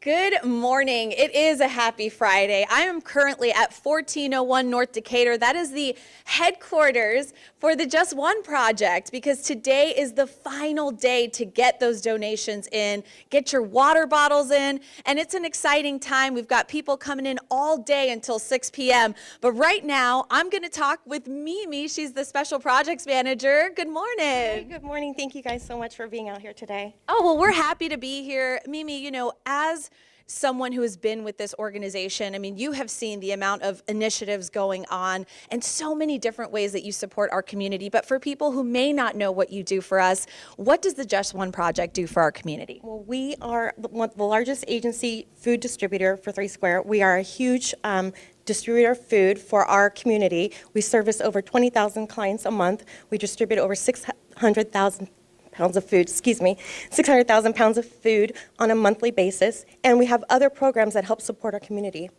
Good morning. It is a happy Friday. I am currently at 1401 North Decatur. That is the headquarters for the Just One Project because today is the final day to get those donations in, get your water bottles in, and it's an exciting time. We've got people coming in all day until 6 p.m. But right now, I'm going to talk with Mimi. She's the Special Projects Manager. Good morning. Hey, good morning. Thank you guys so much for being out here today. Oh, well, we're happy to be here. Mimi, as someone who has been with this organization, I mean, you have seen the amount of initiatives going on and so many different ways that you support our community. But for people who may not know what you do for us, what does the Just One Project do for our community? Well, we are the largest agency food distributor for ThreeSquare. We are a huge distributor of food for our community. We service over 20,000 clients a month. We distribute over 600,000 pounds of food, 600,000 pounds of food on a monthly basis. And we have other programs that help support our community.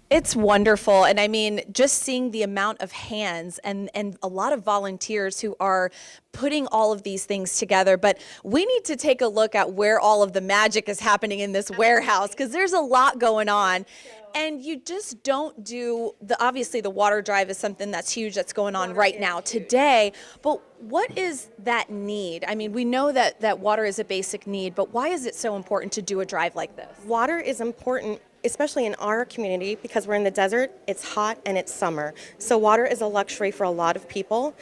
It's wonderful. And I mean, just seeing the amount of hands and a lot of volunteers who are putting all of these things together. But we need to take a look at where all of the magic is happening in this warehouse because there's a lot going on. And you just don't do obviously the water drive is something that's huge that's going on right now today. But what is that need? I mean, we know that water is a basic need, but why is it so important to do a drive like this? Water is important, especially in our community, because we're in the desert, it's hot, and it's summer. So water is a luxury for a lot of people.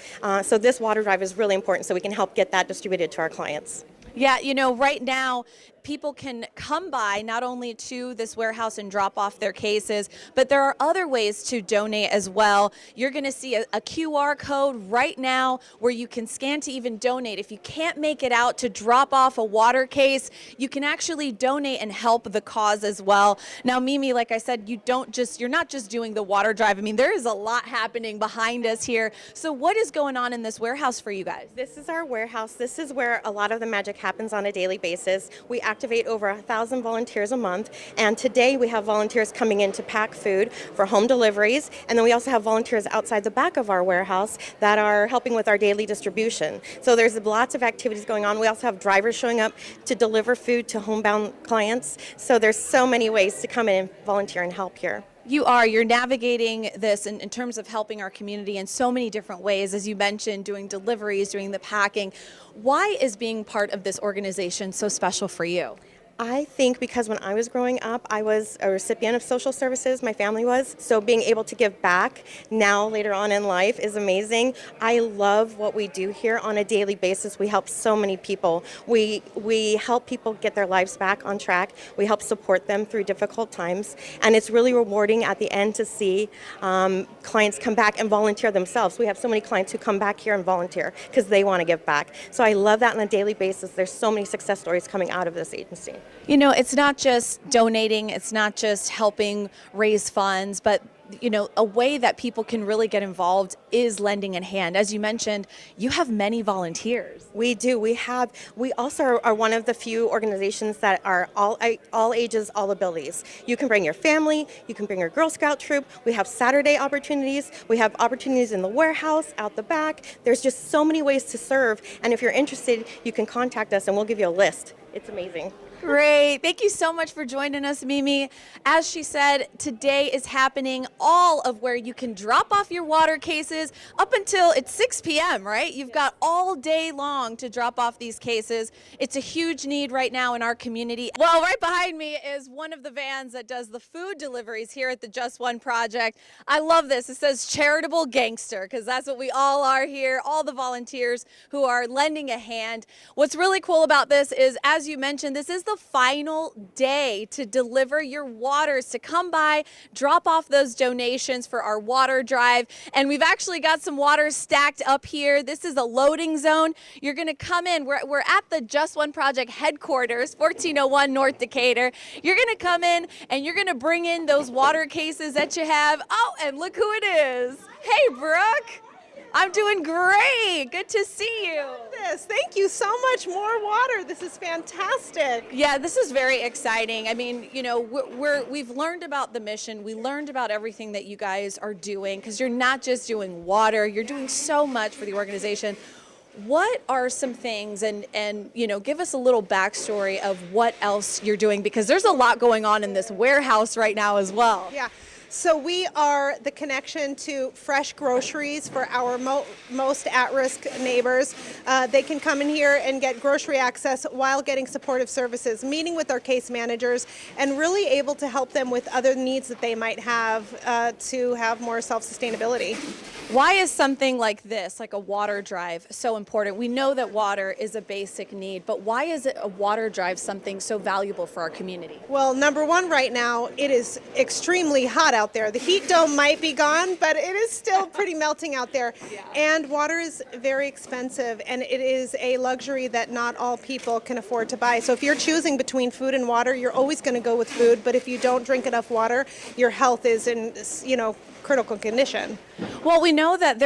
So this water drive is really important so we can help get that distributed to our clients. Yeah, right now, people can come by not only to this warehouse and drop off their cases, but there are other ways to donate as well. You're going to see a QR code right now where you can scan to even donate. If you can't make it out to drop off a water case, you can actually donate and help the cause as well. Now, Mimi, like I said, you're not just doing the water drive. I mean, there is a lot happening behind us here. So what is going on in this warehouse for you guys? This is our warehouse. This is where a lot of the magic happens on a daily basis. We activate over 1,000 volunteers a month, and today we have volunteers coming in to pack food for home deliveries, and then we also have volunteers outside the back of our warehouse that are helping with our daily distribution. So there's lots of activities going on. We also have drivers showing up to deliver food to homebound clients. So there's so many ways to come in and volunteer and help here. You're navigating this in terms of helping our community in so many different ways, as you mentioned, doing deliveries, doing the packing. Why is being part of this organization so special for you? I think because when I was growing up, I was a recipient of social services, my family was, so being able to give back now later on in life is amazing. I love what we do here on a daily basis. We help so many people. We help people get their lives back on track. We help support them through difficult times, and it's really rewarding at the end to see clients come back and volunteer themselves. We have so many clients who come back here and volunteer because they want to give back. So I love that on a daily basis. There's so many success stories coming out of this agency. It's not just donating, it's not just helping raise funds, but a way that people can really get involved is lending a hand. As you mentioned, you have many volunteers. We do. We also are one of the few organizations that are all ages, all abilities. You can bring your family, you can bring your Girl Scout troop. We have Saturday opportunities. We have opportunities in the warehouse, out the back. There's just so many ways to serve. And if you're interested, you can contact us and we'll give you a list. It's amazing. Great. Thank you so much for joining us, Mimi. As she said, today is happening all of where you can drop off your water cases up until it's 6 p.m., right? You've got all day long to drop off these cases. It's a huge need right now in our community. Well, right behind me is one of the vans that does the food deliveries here at the Just One Project. I love this. It says charitable gangster because that's what we all are here, all the volunteers who are lending a hand. What's really cool about this is, as you mentioned, this is the final day to deliver your waters, to come by, drop off those donations for our water drive. And we've actually got some water stacked up here. This is a loading zone. You're going to come in. We're at the Just One Project headquarters, 1401 North Decatur. You're going to come in and you're going to bring in those water cases that you have. Oh, and look who it is. Hey, Brooke. I'm doing great. Good to see you. Thank you so much. More water. This is fantastic. Yeah, this is very exciting. I mean, we've learned about the mission. We learned about everything that you guys are doing because you're not just doing water. You're doing so much for the organization. What are some things, and give us a little backstory of what else you're doing, because there's a lot going on in this warehouse right now as well. Yeah. So we are the connection to fresh groceries for our most at-risk neighbors. They can come in here and get grocery access while getting supportive services, meeting with our case managers, and really able to help them with other needs that they might have to have more self-sustainability. Why is something like this, like a water drive, so important? We know that water is a basic need, but why is a water drive something so valuable for our community? Well, number one, right now, it is extremely hot out there. The heat dome might be gone, but it is still pretty melting out there. Yeah. And water is very expensive, and it is a luxury that not all people can afford to buy. So if you're choosing between food and water, you're always going to go with food, but if you don't drink enough water, your health is in, critical condition. Well, we know that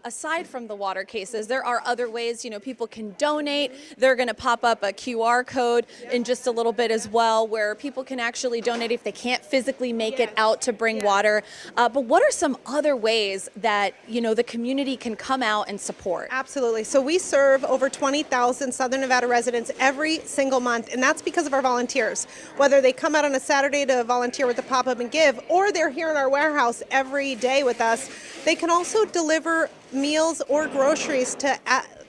aside from the water cases, there are other ways, people can donate. They're going to pop up a QR code in just a little bit as well, where people can actually donate if they can't physically make it out to bring water. But what are some other ways that, the community can come out and support? Absolutely. So we serve over 20,000 Southern Nevada residents every single month, and that's because of our volunteers. Whether they come out on a Saturday to volunteer with the Pop-Up and Give, or they're here in our warehouse every day with us, they can also deliver meals or groceries to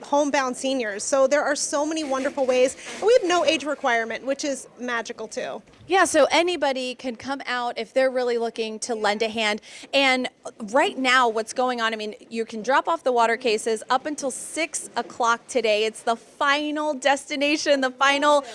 homebound seniors. So there are so many wonderful ways. And we have no age requirement, which is magical too. Yeah, so anybody can come out if they're really looking to lend a hand. And right now, what's going on, you can drop off the water cases up until 6 o'clock today. It's the final destination,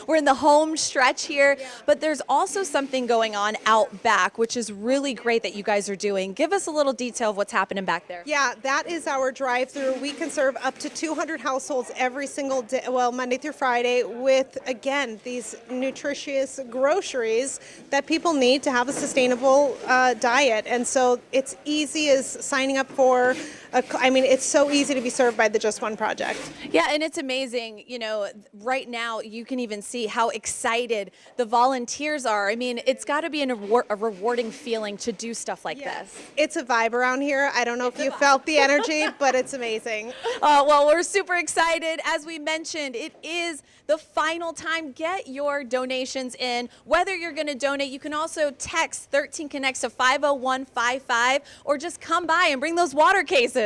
we're in the home stretch here. But there's also something going on out back, which is really great that you guys are doing. Give us a little detail of what's happening back there. Yeah, that is our drive-through. We can serve up to 200 households every single day, Monday through Friday, with, again, these nutritious groceries that people need to have a sustainable diet. And so it's easy as signing up for it's so easy to be served by the Just One Project. Yeah, and it's amazing. Right now you can even see how excited the volunteers are. It's got to be a rewarding feeling to do stuff like this. It's a vibe around here. I don't know if you felt the energy, but it's amazing. Well, we're super excited. As we mentioned, it is the final time. Get your donations in. Whether you're going to donate, you can also text 13 Connects to 50155, or just come by and bring those water cases.